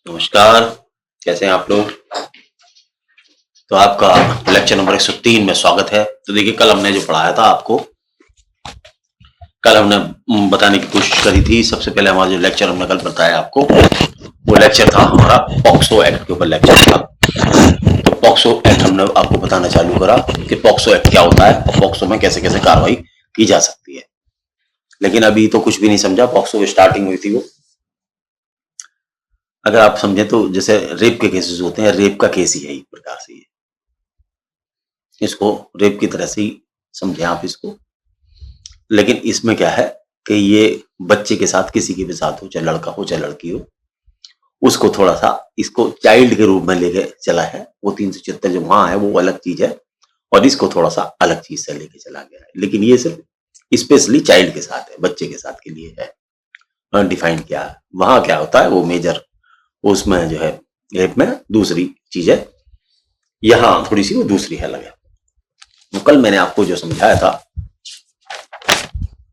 नमस्कार। कैसे हैं आप लोग? तो आपका लेक्चर नंबर 103 में स्वागत है। तो देखिए, कल हमने जो पढ़ाया था आपको, कल हमने बताने की कोशिश करी थी। सबसे पहले हमारा जो लेक्चर हमने कल बताया आपको, वो लेक्चर था हमारा पॉक्सो एक्ट के ऊपर लेक्चर था। तो पॉक्सो एक्ट हमने आपको बताना चालू करा कि पॉक्सो एक्ट क्या होता है और पॉक्सो में कैसे कैसे कार्रवाई की जा सकती है। लेकिन अभी तो कुछ भी नहीं समझा। पॉक्सो की स्टार्टिंग हुई थी वो, अगर आप समझे तो जैसे रेप के केसेस होते हैं, रेप का केस ही है एक प्रकार से। ये इसको रेप की तरह से ही समझें आप इसको। लेकिन इसमें क्या है कि ये बच्चे के साथ किसी के भी साथ हो, चाहे लड़का हो चाहे लड़की हो, उसको थोड़ा सा इसको चाइल्ड के रूप में लेके चला है। वो 376 जो वहां है वो अलग चीज है और इसको थोड़ा सा अलग चीज से लेके चला गया है। लेकिन ये सिर्फ स्पेशली चाइल्ड के साथ है, बच्चे के साथ के लिए है डिफाइन किया है। वहां क्या होता है वो मेजर, उसमें जो है रेप में दूसरी चीज है, यहाँ थोड़ी सी वो दूसरी है अलग है। तो कल मैंने आपको जो समझाया था,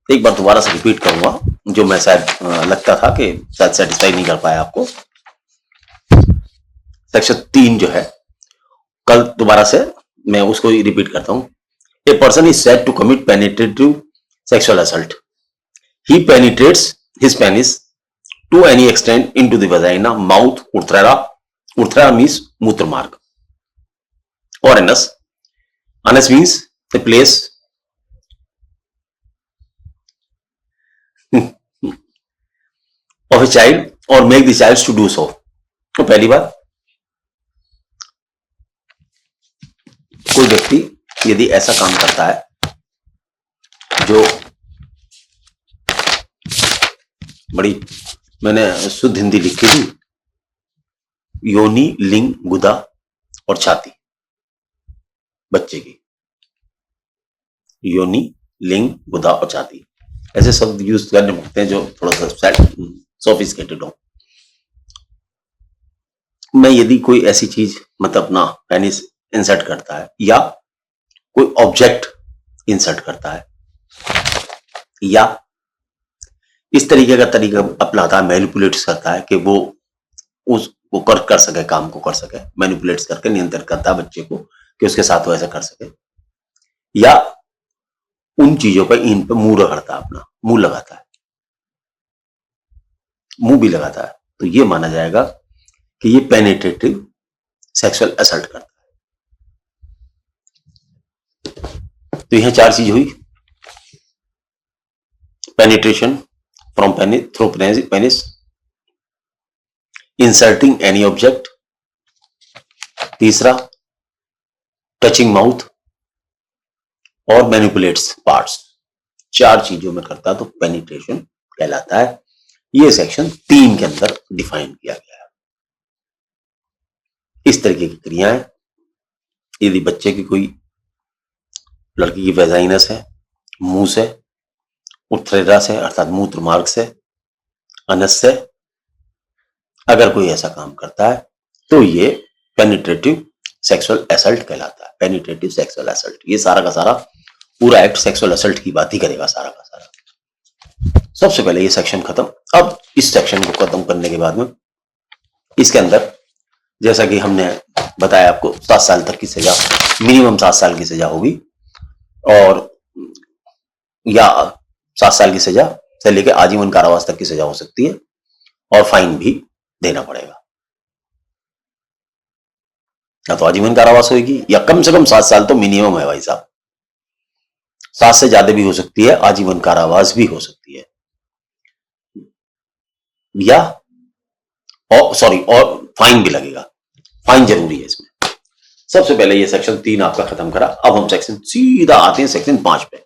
एक बार दोबारा से रिपीट करूंगा, जो मैं शायद लगता था कि शायद सेटिस्फाई नहीं कर पाया आपको। सेक्शन 3 जो है, कल दोबारा से मैं उसको ही रिपीट करता हूं। A person is said to commit penetrative sexual assault. He penetrates his penis to any extent into the vagina, mouth, urethra means मूत्र मार्ग, or anus. Anus means the place of a child or make the child to do so. तो पहली बात, कोई व्यक्ति यदि ऐसा काम करता है जो बड़ी, मैंने शुद्ध हिंदी लिखी थी, योनि, लिंग, गुदा और छाती बच्चे की। योनि, लिंग, गुदा और छाती, ऐसे शब्द यूज करने पड़ते हैं जो थोड़ा सा सोफिस्टिकेटेड हो। मैं यदि कोई ऐसी चीज मतलब अपना पेनिस इंसर्ट करता है या कोई ऑब्जेक्ट इंसर्ट करता है या इस तरीके का तरीका अपनाता है, मैनिपुलेट करता है कि वो उसको कर सके, काम को कर सके, मैनिपुलेट करके नियंत्रित करता है बच्चे को कि उसके साथ वो ऐसा कर सके, या उन चीजों पर इन पे मुंह रगड़ता है, अपना मुंह लगाता है, मुंह भी लगाता है, तो ये माना जाएगा कि ये पेनिट्रेटिव सेक्सुअल असल्ट करता है। तो यह 4 चीज हुई, penetration from penis, through penis, inserting any object, तीसरा टचिंग माउथ और मैनिपुलेट्स पार्ट्स। 4 चीजों में करता है तो पेनिट्रेशन कहलाता है। ये सेक्शन 3 के अंदर डिफाइन किया गया है। इस तरीके की क्रियाएं यदि बच्चे की कोई, लड़की की वेजाइनस है, मुंह से, उत्थ्रेरा से अर्थात मूत्र मार्ग से, अनस से, अगर कोई ऐसा काम करता है तो ये पेनिट्रेटिव सेक्सुअल असल्ट कहलाता है। पेनिट्रेटिव सेक्सुअल असल्ट, ये सारा का सारा पूरा एक्ट सेक्सुअल असल्ट की बात ही करेगा, सारा का सारा। सबसे पहले ये सेक्शन खत्म। अब इस सेक्शन को खत्म करने के बाद में इसके अंदर, जैसा कि हमने बताया आपको, 7 साल तक की सजा, मिनिमम 7 साल की सजा होगी, और या 7 साल की सजा से लेकर आजीवन कारावास तक की सजा हो सकती है, और फाइन भी देना पड़ेगा। या तो आजीवन कारावास होगी या कम से कम 7 साल तो मिनिमम है भाई साहब। 7 से ज्यादा भी हो सकती है, आजीवन कारावास भी हो सकती है, या और फाइन भी लगेगा। फाइन जरूरी है इसमें। सबसे पहले ये सेक्शन 3 आपका खत्म करा। अब हम सेक्शन सीधा आते हैं सेक्शन 5 पे,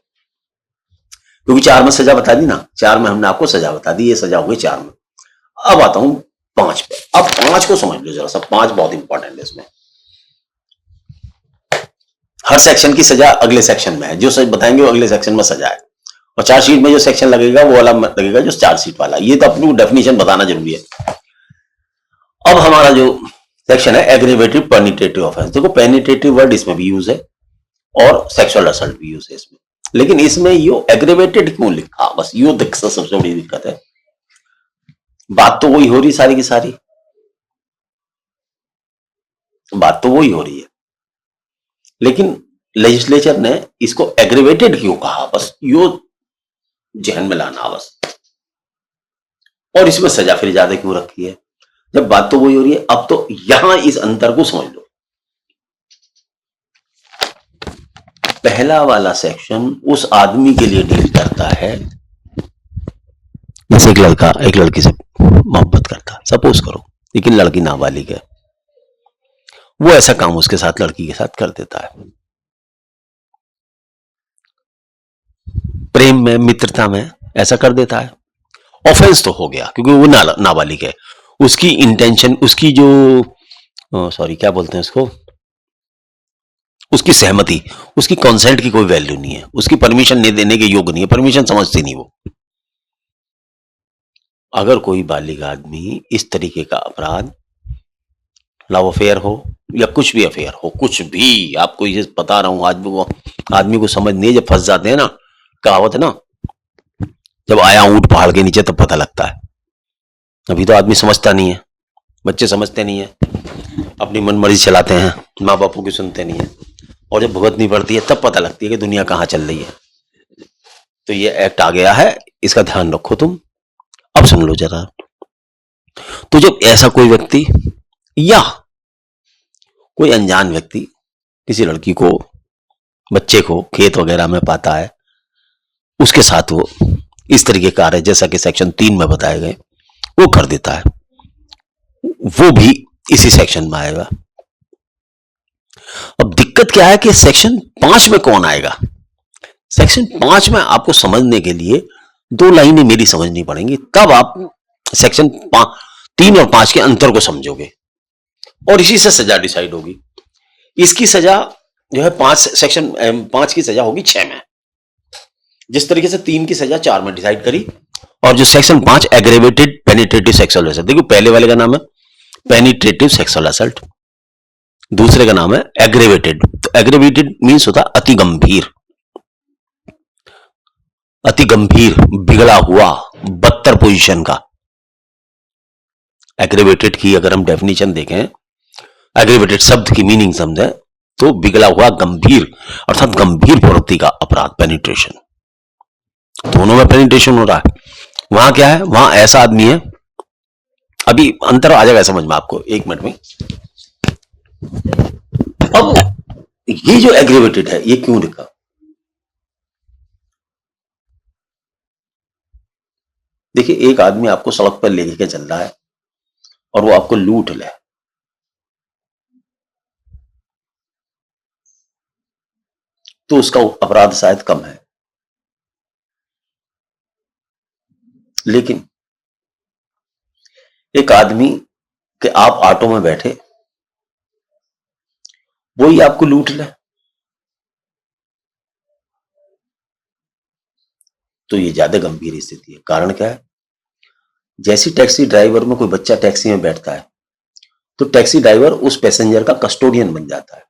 क्योंकि 4 में सजा बता दी ना, 4 में हमने आपको सजा बता दी, ये सजा हो गई 4 में। अब आता हूं 5 पे। अब 5 को समझ लो जरा सा, 5 बहुत इंपॉर्टेंट है इसमें। हर सेक्शन की सजा अगले सेक्शन में है, जो सच बताएंगे वो अगले सेक्शन में सजा है, और चार्जशीट में जो सेक्शन लगेगा वो अलग लगेगा जो चार्जशीट वाला। ये तो अपनी डेफिनेशन बताना जरूरी है। अब हमारा जो सेक्शन है एग्रीवेटिव पेनिट्रेटिव ऑफेंस, देखो पेनिट्रेटिव वर्ड इसमें भी यूज है और सेक्सुअल असल्ट भी यूज है इसमें, लेकिन इसमें यो एग्रीवेटेड क्यों लिखा, बस यो सबसे बड़ी दिक्कत है। बात तो वही हो रही सारी की सारी, बात तो वही हो रही है, लेकिन लेजिस्लेचर ने इसको एग्रीवेटेड क्यों कहा, बस यो जहन में लाना बस। और इसमें सजा फिर ज्यादा क्यों रखी है, जब बात तो वही हो रही है। अब तो यहां इस अंतर को समझ लो। पहला वाला सेक्शन उस आदमी के लिए डील करता है, जैसे एक लड़का एक लड़की से मोहब्बत करता, सपोज करो, लेकिन लड़की नाबालिग है, वो ऐसा काम उसके साथ लड़की के साथ कर देता है, प्रेम में मित्रता में ऐसा कर देता है, ऑफेंस तो हो गया क्योंकि वो नाबालिग है। उसकी इंटेंशन, उसकी जो सॉरी क्या बोलते हैं उसको, उसकी सहमति, उसकी कंसेंट की कोई वैल्यू नहीं है, उसकी परमिशन नहीं देने के योग्य नहीं है, परमिशन समझती नहीं वो। अगर कोई बालिग आदमी इस तरीके का अपराध, लव अफेयर हो या कुछ भी अफेयर हो, कुछ भी, आपको ये बता रहा हूं, आदमी को समझ नहीं है, जब फंस जाते हैं ना, कहावत है ना, जब आया ऊंट पहाड़ के नीचे तब पता लगता है। अभी तो आदमी समझता नहीं है, बच्चे समझते नहीं है, अपनी मनमर्जी चलाते हैं, माँ बापों की सुनते नहीं है, और जब भुगतनी पड़ती है तब पता लगती है कि दुनिया कहाँ चल रही है। तो ये एक्ट आ गया है, इसका ध्यान रखो तुम। अब सुन लो जरा, तो जब ऐसा कोई व्यक्ति या कोई अनजान व्यक्ति किसी लड़की को, बच्चे को खेत वगैरह में पाता है, उसके साथ वो इस तरीके का कार्य जैसा कि सेक्शन 3 में बताए गए वो कर देता है, वो भी इसी सेक्शन में आएगा। अब दिक्कत क्या है कि सेक्शन 5 में कौन आएगा। सेक्शन 5 में आपको समझने के लिए 2 लाइनें मेरी समझनी पड़ेंगी, तब आप सेक्शन 3 और 5 के अंतर को समझोगे, और इसी से सजा डिसाइड होगी। इसकी सजा जो है 5 की सजा होगी 6 में, जिस तरीके से 3 की सजा 4 में डिसाइड करी। और जो section 5 aggravated penetrative sexual assault, देखो पहले वाले का नाम है पेनिट्रेटिव सेक्सुअल असल्ट, दूसरे का नाम है एग्रेवेटेड। तो एग्रेवेटेड मीन्स होता अति गंभीर, अति गंभीर, बिगड़ा हुआ, बदतर पोजीशन का। एग्रेवेटेड की अगर हम डेफिनेशन देखें, एग्रेवेटेड शब्द की मीनिंग समझें तो बिगड़ा हुआ, गंभीर, अर्थात गंभीर प्रवृत्ति का अपराध, पेनिट्रेशन। दोनों में पेनिट्रेशन हो रहा है। वहां क्या है, वहां ऐसा आदमी है, अभी अंतर आ जाएगा समझ में आपको 1 मिनट में। अब ये जो एग्रेवेटेड है ये क्यों लिखा, देखिए एक आदमी आपको सड़क पर लेके चल रहा है और वो आपको लूट ले, तो उसका अपराध शायद कम है, लेकिन एक आदमी के आप ऑटो में बैठे, वही आपको लूट ले, तो ये ज्यादा गंभीर स्थिति है। कारण क्या है, जैसी टैक्सी ड्राइवर में कोई बच्चा टैक्सी में बैठता है तो टैक्सी ड्राइवर उस पैसेंजर का कस्टोडियन बन जाता है,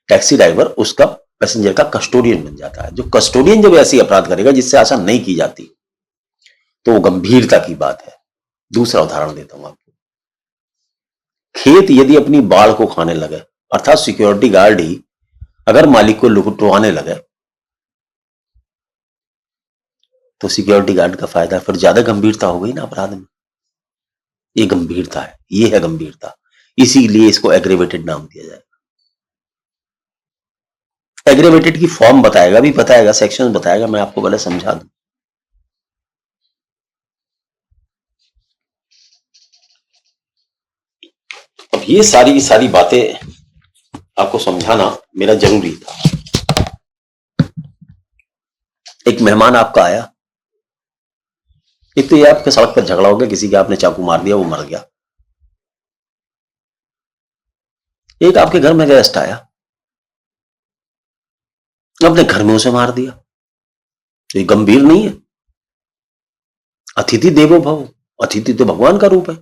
टैक्सी ड्राइवर उसका पैसेंजर का कस्टोडियन बन जाता है। जो कस्टोडियन जब ऐसी अपराध करेगा जिससे आशा नहीं की जाती, तो वो गंभीरता की बात है। दूसरा उदाहरण देता हूं आपको, खेत यदि अपनी बाढ़ को खाने लगे, अर्थात सिक्योरिटी गार्ड ही अगर मालिक को लुटवाने लगे, तो सिक्योरिटी गार्ड का फायदा, फिर ज्यादा गंभीरता हो गई ना अपराध में। ये गंभीरता है, ये है गंभीरता, इसीलिए इसको एग्रेवेटेड नाम दिया जाएगा। एग्रेवेटेड की फॉर्म बताएगा, भी बताएगा, सेक्शन बताएगा, मैं आपको पहले समझा दूं। अब ये सारी की सारी बातें आपको समझाना मेरा जरूरी था। एक मेहमान आपका आया, एक तो ये आपके सड़क पर झगड़ा हो गया, किसी के आपने चाकू मार दिया, वो मर गया। एक आपके घर में गेस्ट आया, अपने घर में उसे मार दिया, तो ये गंभीर नहीं है। अतिथि देवो भव, अतिथि तो भगवान का रूप है,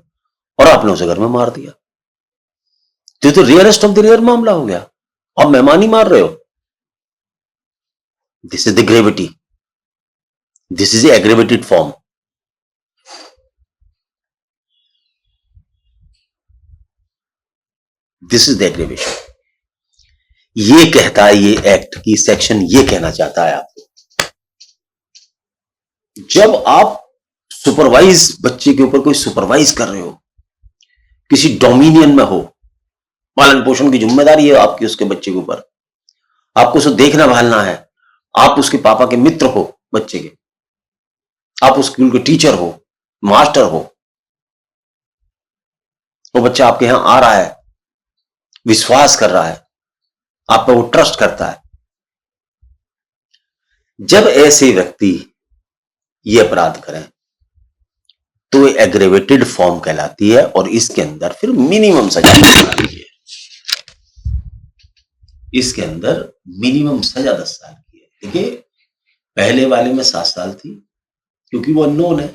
और आपने उसे घर में मार दिया, तो रियरेस्ट ऑफ द रियर मामला हो गया। आप मेहमान ही मार रहे हो। This is the gravity, this is aggravated form. This is the aggravation. ये कहता है ये एक्ट की सेक्शन, ये कहना चाहता है आपको, जब आप सुपरवाइज बच्चे के ऊपर कोई सुपरवाइज कर रहे हो, किसी डोमिनियन में हो, पालन पोषण की जिम्मेदारी है आपकी उसके बच्चे के ऊपर, आपको उसे देखना भालना है, आप उसके पापा के मित्र हो बच्चे के, आप उस स्कूल के टीचर हो, मास्टर हो, वो बच्चा आपके यहां आ रहा है, विश्वास कर रहा है, आप पे वो ट्रस्ट करता है। जब ऐसे व्यक्ति ये अपराध करें तो ये एग्रेवेटेड फॉर्म कहलाती है और इसके अंदर फिर मिनिमम सजा दी है। इसके अंदर मिनिमम सजा 10 साल की है। देखिए पहले वाले में 7 साल थी क्योंकि वो अननोन है,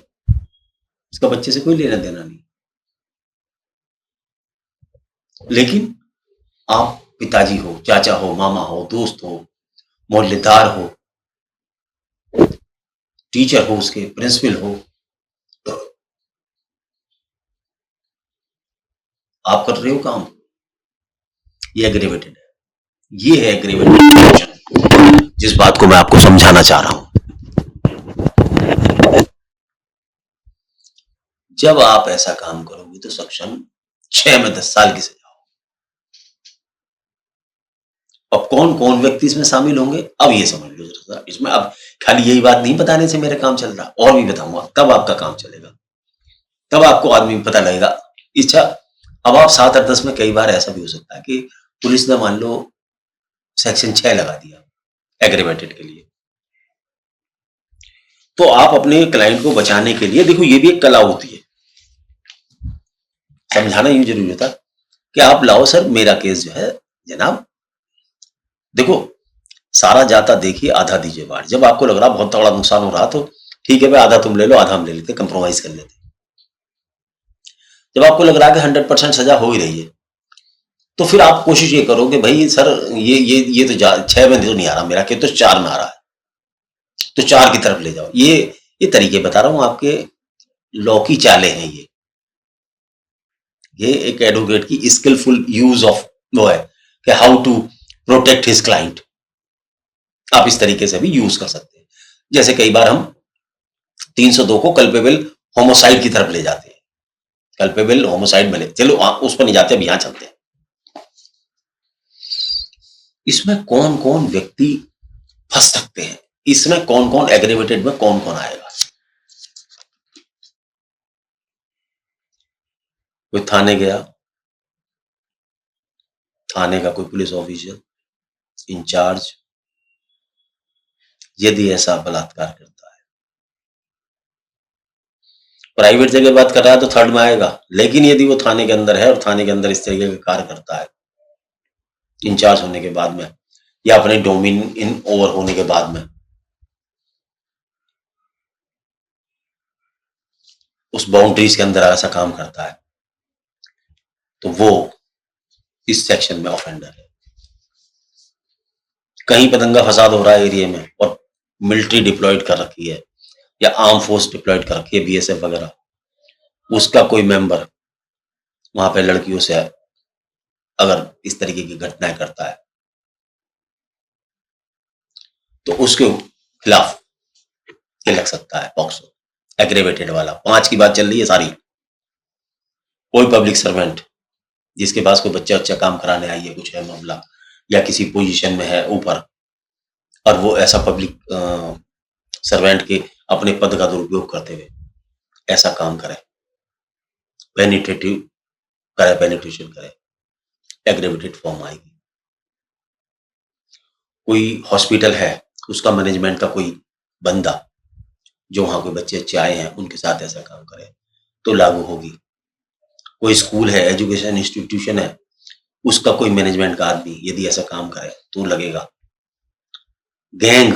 इसका बच्चे से कोई लेना देना नहीं। लेकिन आप पिताजी हो, चाचा हो, मामा हो, दोस्त हो, मोहल्लेदार हो, टीचर हो, उसके प्रिंसिपल हो, तो आप कर रहे हो काम, ये एग्रीवेटेड है। ये है एग्रीवेटेड, जिस बात को मैं आपको समझाना चाह रहा हूं। जब आप ऐसा काम करोगे तो सेक्शन 6 में 10 साल की सजा। अब कौन कौन व्यक्ति इसमें शामिल होंगे अब ये समझ लो जरा। इसमें अब खाली यही बात नहीं बताने से मेरा काम चल रहा, और भी बताऊंगा, तब आपका काम चलेगा, तब आपको आदमी पता लगेगा। इच्छा अब आप 7 और 10 में कई बार ऐसा भी हो सकता है कि पुलिस ने मान लो सेक्शन 6 लगा दिया एग्रीवेटेड के लिए, तो आप अपने क्लाइंट को बचाने के लिए, देखो ये भी एक कला होती है, समझाना यूं जरूरी होता कि आप लाओ सर मेरा केस जो है जनाब, देखो सारा जाता देखिए आधा दीजिए बाहर। जब आपको लग रहा बहुत तगड़ा नुकसान हो रहा तो ठीक है भाई, आधा तुम ले लो आधा हम ले लेते, कंप्रोमाइज कर लेते। जब आपको लग रहा है कि 100% सजा हो ही रही है तो फिर आप कोशिश ये करो कि भाई सर ये तो 6 में तो नहीं आ रहा मेरा केस, तो 4 में आ रहा है, तो 4 की तरफ ले जाओ। ये तरीके बता रहा हूं आपके, लॉ की चालें हैं ये एक एडवोकेट की स्किलफुल यूज ऑफ वो है कि how to protect his client. आप इस तरीके से भी यूज कर सकते हैं। जैसे कई बार हम 302 को कल्पेबल होमोसाइड की तरफ ले जाते हैं, कल्पेबल होमोसाइड में ले, चलो उस पर नहीं जाते, अब यहां चलते हैं। इसमें कौन कौन व्यक्ति फंस सकते हैं, इसमें कौन कौन एग्रीवेटेड में कौन कौन आएगा। कोई थाने गया, थाने का कोई पुलिस ऑफिसर इंचार्ज यदि ऐसा बलात्कार करता है, प्राइवेट जगह बात कर रहा है तो 3rd में आएगा, लेकिन यदि वो थाने के अंदर है और थाने के अंदर इस तरीके का कार्य करता है इंचार्ज होने के बाद में या अपने डोमिन इन ओवर होने के बाद में, उस बाउंड्रीज के अंदर ऐसा काम करता है, तो वो इस सेक्शन में ऑफेंडर है। कहीं पतंगा फसाद हो रहा है एरिया में और मिलिट्री डिप्लॉयड कर रखी है या आर्म फोर्स डिप्लॉयड कर रखी है, बीएसएफ वगैरह, उसका कोई मेंबर वहां पे लड़कियों से अगर इस तरीके की घटनाएं करता है तो उसके खिलाफ ये लग सकता है पॉक्सो एग्रीवेटेड वाला। 5 की बात चल रही है सारी। कोई पब्लिक सर्वेंट जिसके पास कोई बच्चा काम कराने आई है, कुछ है मामला, या किसी पोजीशन में है ऊपर और वो ऐसा पब्लिक सर्वेंट के अपने पद का दुरुपयोग करते हुए ऐसा काम करे, पेनिट्रेटिव करे, पेनिट्रेशन करे, एग्रीवेटेड फॉर्म आएगी। कोई हॉस्पिटल है, उसका मैनेजमेंट का कोई बंदा जो वहां कोई बच्चे अच्छे आए हैं उनके साथ ऐसा काम करे तो लागू होगी। कोई स्कूल है, एजुकेशन इंस्टीट्यूशन है, उसका कोई मैनेजमेंट का आदमी यदि ऐसा काम करे तो लगेगा। गैंग,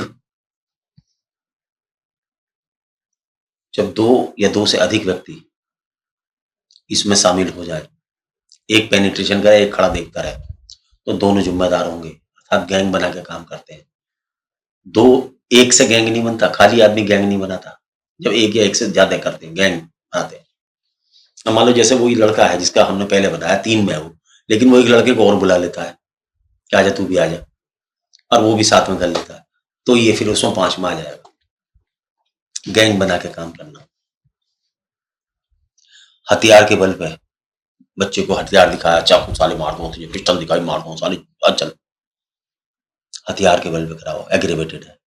जब 2 या 2 से अधिक व्यक्ति इसमें शामिल हो जाए, एक पेनिट्रेशन करे एक खड़ा देखता रहे, तो दोनों जिम्मेदार होंगे, अर्थात गैंग बना के काम करते हैं। एक से गैंग नहीं बनता, खाली आदमी गैंग नहीं बनाता, जब एक या एक से ज्यादा करते हैं गैंग बनाते हैं। अब मान लो जैसे वही लड़का है जिसका हमने पहले बताया 3 में है वो, लेकिन वो एक लड़के को और बुला लेता है कि आजा, तू भी आजा, और वो भी साथ में कर लेता है। तो ये फिर उसमें 5 में आ जाएगा। गैंग बना के काम करना, हथियार के बल पे बच्चे को हथियार दिखाया, चाकू साले मार दो, तुझे पिस्टल दिखाई मार दो साले, चल, हथियार के बल पे कराओ, एग्रीवेटेड है।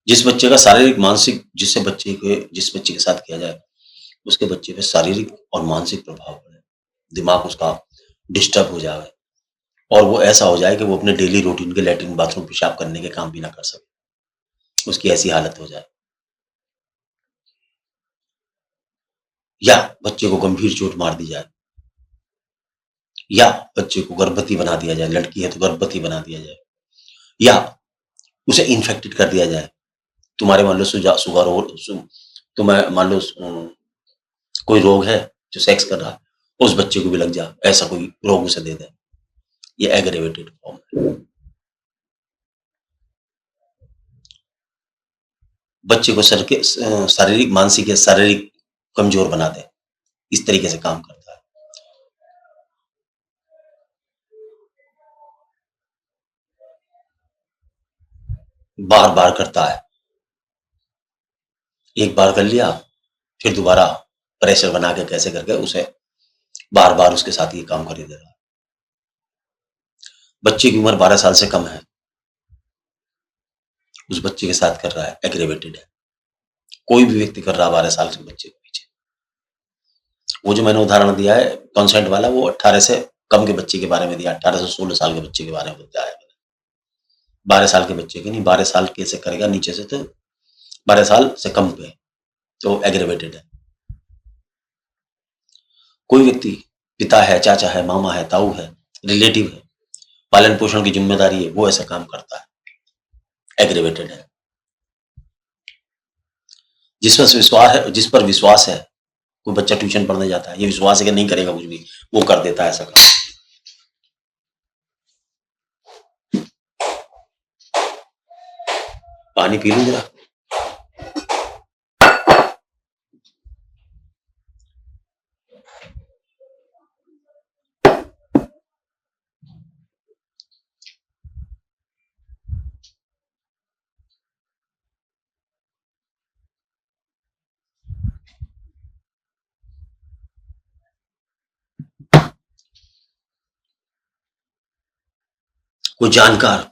जिस बच्चे का शारीरिक मानसिक जिस बच्चे के साथ किया जाए उसके बच्चे पे शारीरिक और मानसिक प्रभाव पड़े, दिमाग उसका डिस्टर्ब हो जाए और वो ऐसा हो जाए कि वो अपने डेली रूटीन के लैट्रिन बाथरूम पेशाब करने के काम भी ना कर सके, उसकी ऐसी हालत हो जाए। या बच्चे को गंभीर चोट मार दी जाए, या बच्चे को गर्भवती बना दिया जाए, लड़की है तो गर्भवती बना दिया जाए, या उसे इन्फेक्टेड कर दिया जाए। तुम्हारे मान लो शुगर हो, तुम्हें मान लो कोई रोग है जो सेक्स कर रहा है, उस बच्चे को भी लग जा, ऐसा कोई रोग उसे दे दे, ये एग्रेवेटेड फॉर्म है। बच्चे को शारीरिक मानसिक या शारीरिक कमजोर बना दे, इस तरीके से काम करता है। बार बार करता है, एक बार कर लिया फिर दोबारा प्रेशर बना के कैसे करके उसे बार बार उसके साथ ये काम कर ही दे रहा है। बच्चे की उम्र 12 साल से कम है, उस बच्चे के साथ कर रहा है, एग्रेवेटेड है। कोई भी व्यक्ति कर रहा है 12 साल के बच्चे के पीछे। वो जो मैंने उदाहरण दिया है कॉन्सेंट वाला, वो 18 से कम के बच्चे के बारे में दिया, 18 से 16 साल के बच्चे के बारे में बताया है। 12 साल के बच्चे के नहीं, 12 साल कैसे करेगा नीचे से, तो 12 साल से कम पे तो एग्रेवेटेड है। कोई व्यक्ति पिता है, चाचा है, मामा है, ताऊ है, रिलेटिव है, पालन पोषण की जिम्मेदारी है, वो ऐसा काम करता है, एग्रेवेटेड है। जिस पर विश्वास है, कोई बच्चा ट्यूशन पढ़ने जाता है, ये विश्वास है कि नहीं करेगा कुछ भी, वो कर देता है ऐसा काम। पानी पी लूं जरा। कोई जानकार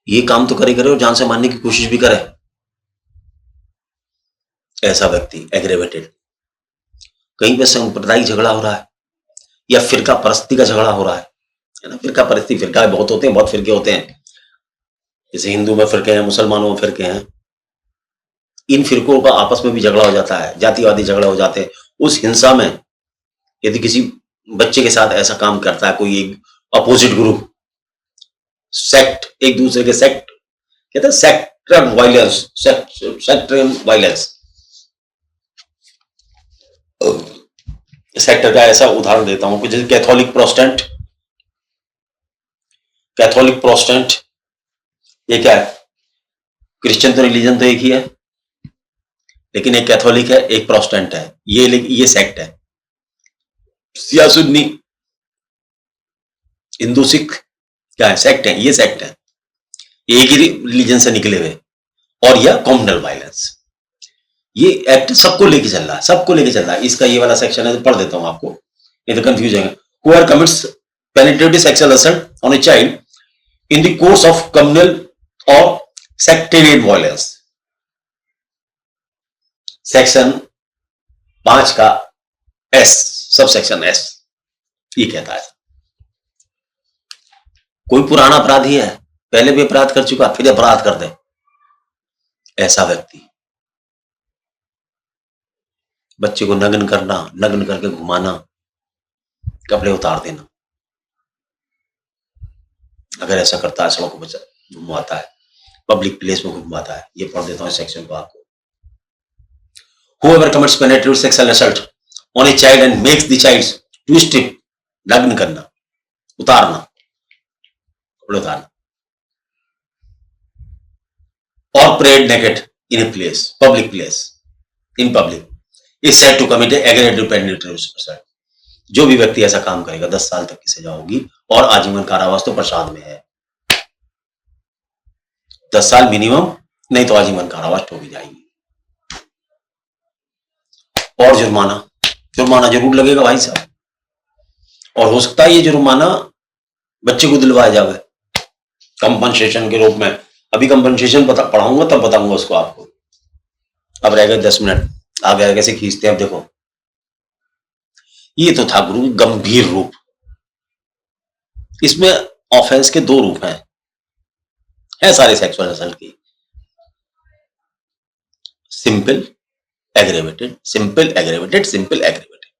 ये काम तो करे और जान से मारने की कोशिश भी करे, ऐसा व्यक्ति एग्रेवेटेड। कहीं पे सांप्रदायिक झगड़ा हो रहा है या फिरका परस्ती का झगड़ा हो रहा है ना। फिरका परस्ती, फिरका बहुत होते हैं, बहुत फिरके होते हैं, जैसे हिंदू में फिरके हैं, मुसलमानों में फिरके हैं। इन फिरकों का आपस में भी झगड़ा हो जाता है, जातिवादी झगड़ा हो जाते हैं। उस हिंसा में यदि किसी बच्चे के साथ ऐसा काम करता है कोई एक अपोजिट ग्रुप, सेक्ट, एक दूसरे के सेक्ट कहते हैं, sector violence, sector violence. Sector का ऐसा उदाहरण देता हूं कि जैसे कैथोलिक प्रोटेस्टेंट, ये क्या है, क्रिश्चियन तो रिलीजन तो एक ही है, लेकिन एक कैथोलिक है, एक प्रोटेस्टेंट है, ये सेक्ट है। शिया सुन्नी, हिंदू सिख क्या है, सेक्ट है, ये सेक्ट है, एक ही रिलीजन से निकले हुए। और यह कॉम्युनल वायलेंस, ये एक्ट सबको लेके चल रहा है, इसका ये वाला सेक्शन है, तो पढ़ देता हूं आपको, ये तो कंफ्यूज है। Whoever commits penetrative sexual assault on a child in the course of communal or sectarian violence, section 5 का एस, सब सेक्शन एस ये कहता है कोई पुराना अपराधी है, पहले भी अपराध कर चुका, फिर अपराध कर दे, ऐसा व्यक्ति। बच्चे को नग्न करना, नग्न करके घुमाना, कपड़े उतार देना, अगर ऐसा करता है, सड़कों पर घुमाता है, पब्लिक प्लेस में घुमाता है, ये पढ़ देता हूं सेक्शन को आपको। Whoever commits penetrative sexual assault on a child and makes the child to strip, नग्न करना, उतारना, कपड़े उतारना, और parade naked in a place, public place, in public, is said to commit aggravated penetrative assault. जो भी व्यक्ति ऐसा काम करेगा 10 साल तक की सजा होगी और आजीवन कारावास तो प्रसाद में है। 10 साल मिनिमम, नहीं तो आजीवन कारावास ठोकी जाएगी। और जुर्माना, जुर्माना जरूर लगेगा भाई साहब, और हो सकता है ये जुर्माना बच्चे को दिलवाया जाए कंपनसेशन के रूप में। अभी कंपनसेशन पढ़ाऊंगा तब बताऊंगा उसको आपको। अब रह गए 10 मिनट, आगे कैसे खींचते हैं अब देखो। ये तो था गुरु गंभीर रूप। इसमें ऑफेंस के 2 रूप हैं सारे सेक्सुअल असल्ट की, simple aggravated, simple aggravated, simple aggravated.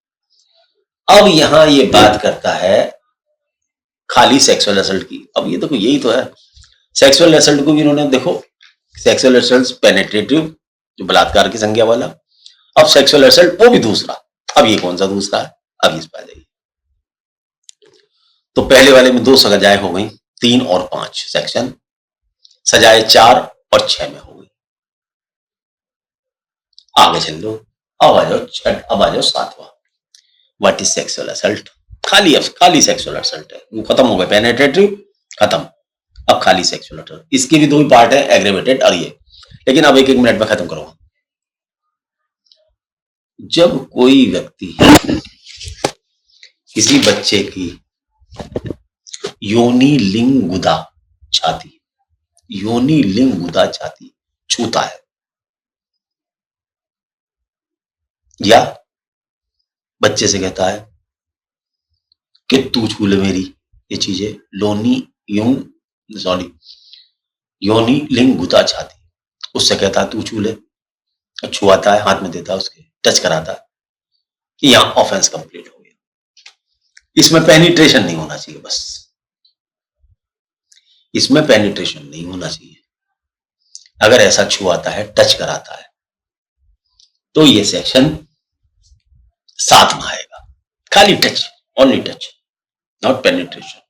अब यहां ये बात करता है खाली सेक्सुअल असल्ट की। अब ये देखो यही तो है, सेक्सुअल असल्ट को भी इन्होंने देखो सेक्सुअल असल्ट पेनिट्रेटिव जो बलात्कार की संज्ञा वाला, अब सेक्सुअल असल्ट वो भी दूसरा। अब ये कौन सा दूसरा है, अब इस पर आ जाइए। तो पहले वाले में 2 सजाएं हो गई, 3 और 5 सेक्शन, सजाएं 4 और 6 में हो गई। आगे चल लो, अब आ जाओ 7वां। What is sexual assault? खाली सेक्सुअल असल्ट है, वो खत्म हो गए, पेनिट्रेटिव खत्म, अब खाली सेक्सुअल असल्ट। इसके भी 2 ही पार्ट है, एग्रेवेटेड और ये, लेकिन अब 1-1 मिनट में खत्म करो। जब कोई व्यक्ति किसी बच्चे की योनि लिंग गुदा छाती, योनि लिंग गुदा छाती छूता है या बच्चे से कहता है कि तू छू ले मेरी ये चीजें, योनि लिंग गुदा छाती, उससे कहता है तू छू ले, छुआता है, हाथ में देता है उसके, टच कराता है, कि यहां ऑफेंस कंप्लीट हो गया। इसमें पेनिट्रेशन नहीं होना चाहिए, बस इसमें पेनिट्रेशन नहीं होना चाहिए। अगर ऐसा छुआता है, टच कराता है, तो ये सेक्शन 7 में आएगा। खाली touch, only touch, not penetration,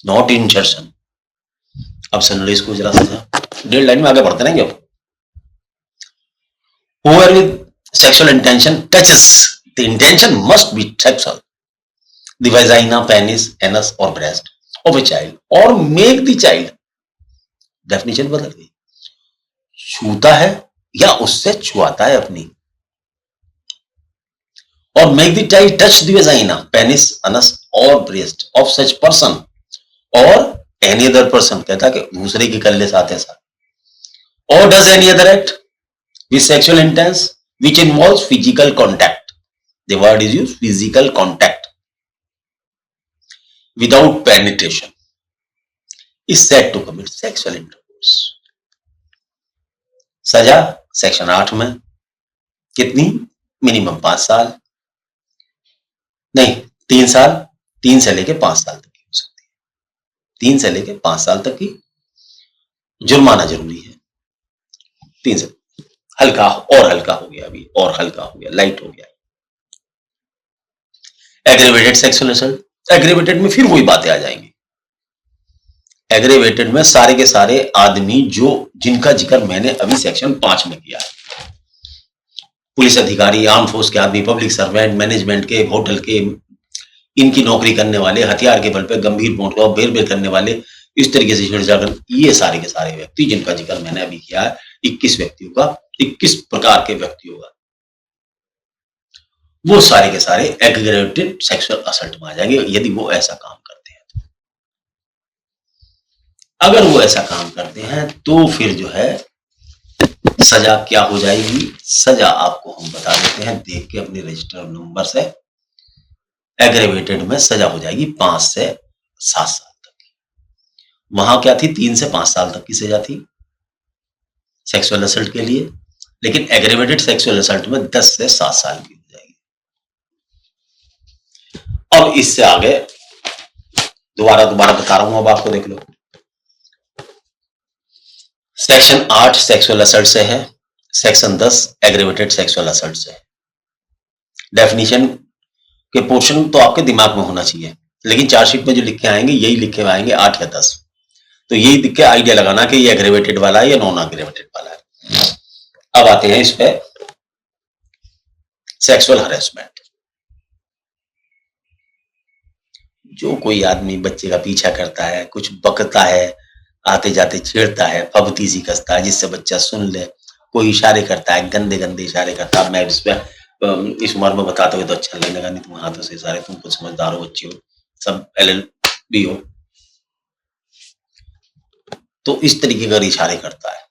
not इंजर्शन। अब सुन लो इसको जरा सा, 1.5 लाइन में आगे बढ़ते रहेंगे। अब whoever with sexual intention touches, the intention must be sexual, the vagina, penis, anus or breast of a child or make the child, definition बदल गई, छूता है या उससे छुआता है अपनी, और make the child touch the vagina, penis, anus or breast of such person or any other person, कहता कि दूसरे की कर ले साथ ऐसा, or does any other act with sexual intent which involves physical contact, the word is used, physical contact, without penetration is said to commit sexual intercourse। सजा section 8 में कितनी, मिनिमम 5 साल, नहीं 3 साल, 3 से लेके 5 साल तक की हो सकती है, 3 से लेके 5 साल तक की। जुर्माना जरूरी है, 3 से हल्का, और हल्का हो गया अभी, और हल्का हो गया, लाइट हो गया। एग्रेवेटेड सेक्सुअल असल्ट, एग्रेवेटेड में फिर वही बातें आ जाएंगी। एग्रेवेटेड में सारे के सारे आदमी जो जिनका जिक्र मैंने अभी सेक्शन 5 में किया है, पुलिस अधिकारी, आर्म फोर्स के आदमी, पब्लिक सर्वेंट, मैनेजमेंट के, होटल के, इनकी नौकरी करने वाले, हथियार के बल पे गंभीर मोटरगांव बेर करने वाले, इस तरीके से छेड़छाड़, ये सारे के सारे व्यक्ति जिनका जिक्र मैंने अभी किया है, 21 व्यक्तियों का, 21 प्रकार के व्यक्तियों का, वो सारे के सारे एग्रेवेटेड सेक्सुअल असल्ट में आ जाएंगे, यदि वो ऐसा काम करते हैं तो। अगर वो ऐसा काम करते हैं तो फिर जो है सजा क्या हो जाएगी, सजा आपको हम बता देते हैं देख के अपने रजिस्टर नंबर से। एग्रेवेटेड में सजा हो जाएगी 5 से 7 साल तक की। वहां क्या थी, 3 से 5 साल तक की सजा थी सेक्सुअल असल्ट के लिए, लेकिन एग्रेवेटेड सेक्सुअल असल्ट में 10 से 7 साल की हो जाएगी। अब इससे आगे दोबारा बता रहा हूं, अब आपको देख लो। सेक्शन 8 सेक्सुअल असल्ट से है, सेक्शन 10 एग्रेवेटेड सेक्सुअल असल्ट से है। डेफिनेशन के पोर्शन तो आपके दिमाग में होना चाहिए, लेकिन चार्जशीट में जो लिखे आएंगे यही लिखे हुए आएंगे 8 या 10, तो यही दिख के आइडिया लगाना कि ये एग्रेवेटेड वाला है या नॉन एग्रेवेटेड वाला है। अब आते हैं इस पे सेक्सुअल हरेसमेंट, जो कोई आदमी बच्चे का पीछा करता है, कुछ बकता है, आते जाते छेड़ता है, फबती सी कसता है जिससे बच्चा सुन ले, कोई इशारे करता है, गंदे गंदे इशारे करता है। मैं इस उम्र में बताते हुए तो अच्छा नहीं लगा, नहीं तुम हाथों से इशारे, तुम कुछ समझदार हो, बच्चे हो, सब LLB हो, तो इस तरीके का इशारे करता है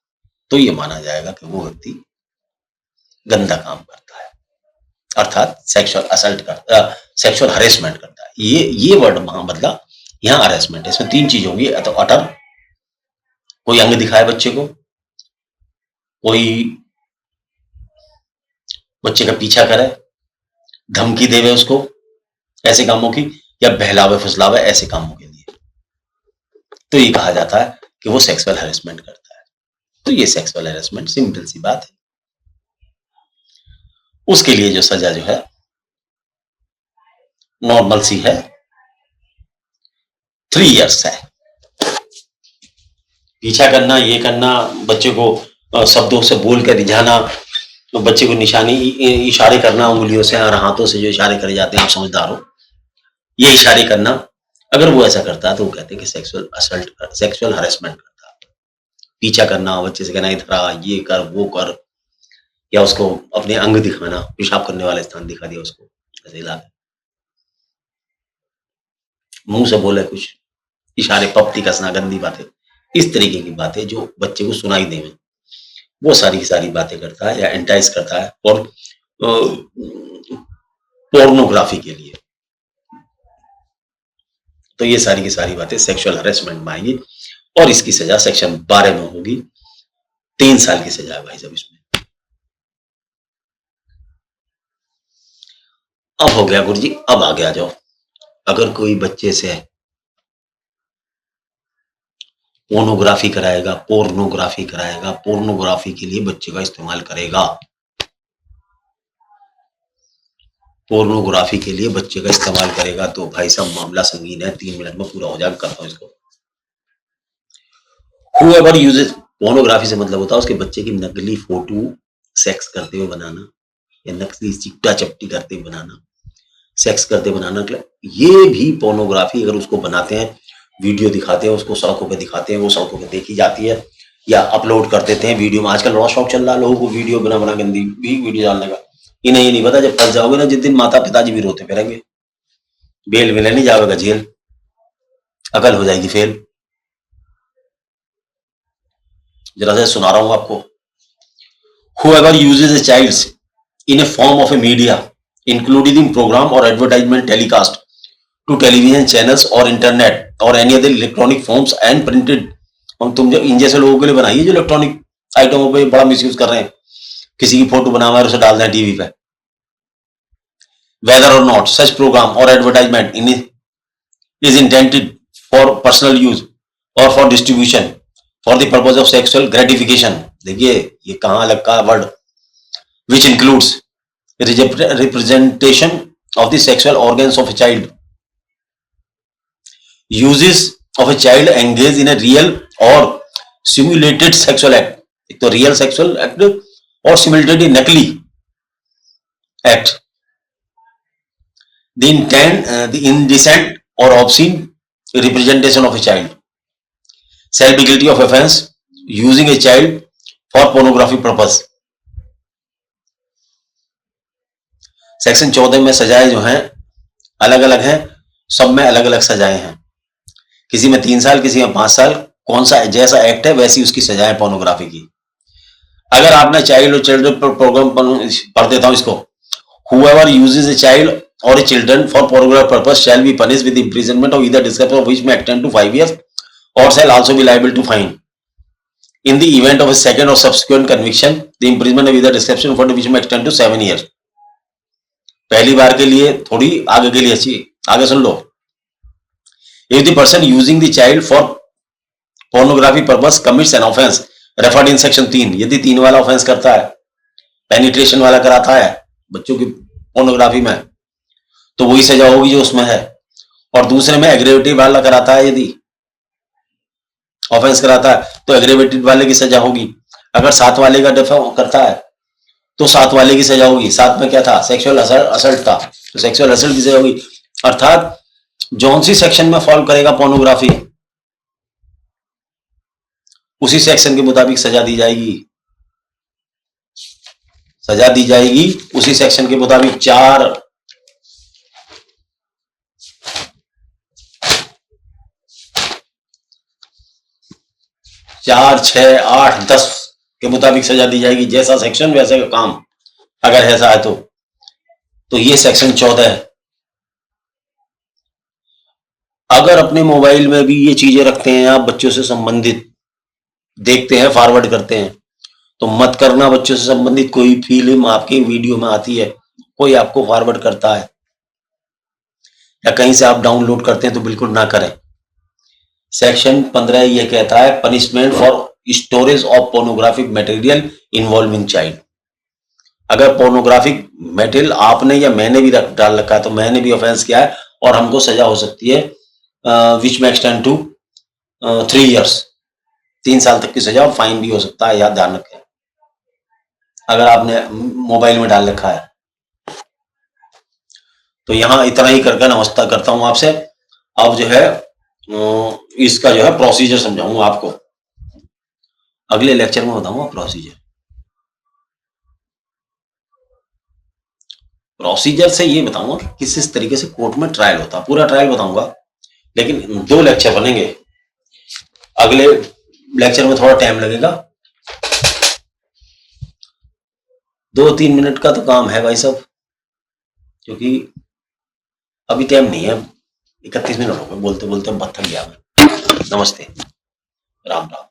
तो ये माना जाएगा कि वो व्यक्ति गंदा काम करता है, अर्थात सेक्सुअल असल्ट करता, सेक्सुअल हरेसमेंट करता है। ये वर्ड वहां बदला, यहाँ हरेसमेंट है। इसमें 3 चीज होगी, तो अटर, कोई अंग दिखाए बच्चे को, कोई बच्चे का पीछा करे, धमकी देवे उसको ऐसे कामों की, या बहलावे फुसलावे ऐसे कामों के लिए, तो ये कहा जाता है कि वो सेक्सुअल हरेसमेंट करता है। तो ये सेक्सुअल हरेसमेंट सिंपल सी बात है। उसके लिए जो सजा जो है नॉर्मल सी है, 3 इयर्स है। पीछा करना, ये करना, बच्चे को शब्दों से बोल कर रिझाना, तो बच्चे को निशानी इशारे करना उंगलियों से और हाथों से, जो इशारे करे जाते हैं, आप समझदार हो, ये इशारे करना, अगर वो ऐसा करता है तो वो कहते हैं कि सेक्सुअल असल्ट, सेक्सुअल हरेसमेंट करता है। पीछा करना, बच्चे से कहना इधर आ, ये कर, वो कर, या उसको अपने अंग दिखाना, पेशाब करने वाला स्थान दिखा दिया उसको, ऐसे हिला के, मुंह से बोले कुछ इशारे, पपती कसना, गंदी बातें, इस तरीके की बातें जो बच्चे को सुनाई देंगे, वो सारी की सारी बातें करता है या एंटाइज करता है, और पोर्नोग्राफी के लिए। तो ये सारी की सारी बातें सेक्सुअल हरेसमेंट में आएंगी, और इसकी सजा सेक्शन 12 में होगी, 3 साल की सजा है भाई साहब इसमें। अब हो गया गुरु जी, अब आगे आ जाओ। अगर कोई बच्चे से पोर्नोग्राफी कराएगा, पोर्नोग्राफी कराएगा, पोर्नोग्राफी के लिए बच्चे का इस्तेमाल करेगा, पोर्नोग्राफी के लिए बच्चे का इस्तेमाल करेगा, तो भाई साहब मामला संगीन है। 3 मिनट में पूरा हो जाएगा, करता हूं इसको। Whoever uses पोर्नोग्राफी से मतलब होता है उसके बच्चे की नकली फोटो सेक्स करते हुए बनाना, या नकली चिपटा चपटी करते हुए बनाना, सेक्स करते बनाना, ये भी पोर्नोग्राफी। अगर उसको बनाते हैं, वीडियो दिखाते हैं, उसको सड़कों पे दिखाते हैं, वो सड़कों पे देखी जाती है, या अपलोड कर देते हैं वीडियो में। आजकल बड़ा शौक चल रहा है लोगों को वीडियो बना बना गंदी भी वीडियो डालने का। इन्हें ये नहीं पता जब फंस जाओगे ना, जिस दिन माता पिताजी भी रोते फिरेंगे, बेल मिले नहीं जाएगा, जेल, अकल हो जाएगी फेल। जरा से सुना रहा हूं आपको। Whoever uses a child in a form of a media, including program or advertisement telecast to television channels or internet or any other electronic forms and printed, हम तुम जो इन जैसे लोगों के लिए बनाइए जो इलेक्ट्रॉनिक आइटमों पे बड़ा मिसयूज कर रहे हैं, किसी की फोटो बना हुआ है उसे डाल दें टीवी पे। Whether or not such program or advertisement in is intended for personal use or for distribution for the purpose of sexual gratification, देखिए ये कहां अलग का word, which includes representation of the sexual organs of a child, uses of a child engaged in a real or simulated sexual act, एक तो real sexual act और simulated नकली act, the intent the indecent or obscene representation of a child shall be guilty of offense using a child for pornography purpose। Section 14 में सजाएं जो हैं अलग अलग हैं, सब में अलग अलग सजाएं हैं, किसी में 3 साल, किसी में 5 साल, कौन सा जैसा एक्ट है वैसी उसकी सजाएं पोर्नोग्राफी की। अगर आपने चाइल्ड और चिल्ड्रन प्रोग्राम पढ़ देता हूं इसको, whoever uses a child or a children for pornography purpose shall be punished with imprisonment of either description of which may extend to 5 years or shall also be liable to fine. In the event of a second or subsequent conviction, the imprisonment of either description for which may extend to 7 years। पहली बार के लिए थोड़ी, आगे के लिए अच्छी, आगे सुन लो। If the person using the child for pornography purpose commits an offense referred in section 3, यदि 3 वाला ऑफेंस करता है, पेनिट्रेशन वाला कराता है बच्चों की पोर्नोग्राफी में, तो वही सजा होगी जो उसमें है। और दूसरे में एग्रेवेटिव वाला कराता है, यदि ऑफेंस कराता है तो एग्रेवेटेड वाले की सजा होगी। अगर 7 वाले का करता है तो 7 वाले की सजा होगी। 7 में क्या था? सेक्सुअल असल्ट था, तो सेक्सुअल असल्ट की सजा होगी। अर्थात जौन सी सेक्शन में फॉल करेगा पोर्नोग्राफी, उसी सेक्शन के मुताबिक सजा दी जाएगी। सजा दी जाएगी उसी सेक्शन के मुताबिक। 4 4, 6, 8, 10 के मुताबिक सजा दी जाएगी। जैसा सेक्शन वैसे का काम, अगर ऐसा है तो ये सेक्शन 14 है। अगर अपने मोबाइल में भी ये चीजें रखते हैं आप, बच्चों से संबंधित देखते हैं, फॉरवर्ड करते हैं, तो मत करना। बच्चों से संबंधित कोई फिल्म आपकी वीडियो में आती है, कोई आपको फॉरवर्ड करता है या कहीं से आप डाउनलोड करते हैं, तो बिल्कुल ना करें। सेक्शन 15 ये कहता है punishment for storage of pornographic material involving child. अगर पोर्नोग्राफिक मटेरियल आपने या मैंने भी डाल रखा है, तो मैंने भी ऑफेंस किया है और हमको सजा हो सकती है विच में एक्सटेंड टू 3 इयर्स, 3 साल तक की सजा, और फाइन भी हो सकता है। याद ध्यान रखें अगर आपने मोबाइल में डाल रखा है। तो यहां इतना ही करके नमस्ता करता हूं आपसे। अब जो है इसका जो है प्रोसीजर समझाऊंगा आपको, अगले लेक्चर में बताऊंगा प्रोसीजर। प्रोसीजर से ये बताऊंगा कि किस तरीके से कोर्ट में ट्रायल होता है, पूरा ट्रायल बताऊंगा, लेकिन 2 लेक्चर बनेंगे। अगले लेक्चर में थोड़ा टाइम लगेगा, 2-3 मिनट का तो काम है भाई साहब, क्योंकि अभी टाइम नहीं है। 31 मिनट हो गए बोलते बोलते, बहुत थक गया मैं। नमस्ते, राम राम।